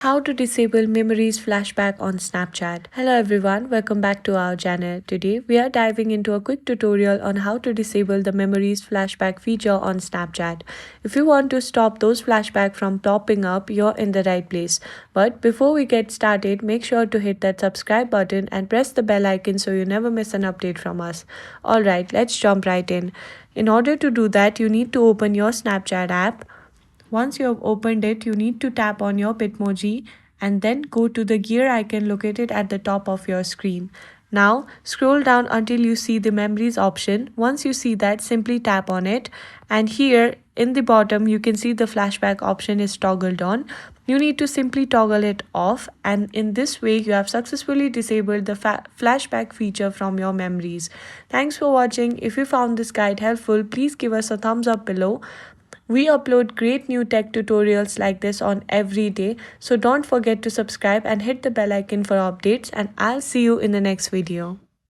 How to disable memories flashback on Snapchat. Hello everyone, welcome back to our channel. Today we are diving into a quick tutorial on how to disable the memories flashback feature on Snapchat. If you want to stop those flashbacks from popping up, you're in the right place. But before we get started, make sure to hit that subscribe button and press the bell icon so you never miss an update from us. Alright, let's jump right in. In order to do that, you need to open your Snapchat app. Once you have opened it, you need to tap on your Bitmoji and then go to the gear icon located at the top of your screen. Now, scroll down until you see the memories option. Once you see that, simply tap on it. And here in the bottom, you can see the flashback option is toggled on. You need to simply toggle it off, and in this way, you have successfully disabled the flashback feature from your memories. Thanks for watching. If you found this guide helpful, please give us a thumbs up below. We upload great new tech tutorials like this on every day, so don't forget to subscribe and hit the bell icon for updates, and I'll see you in the next video.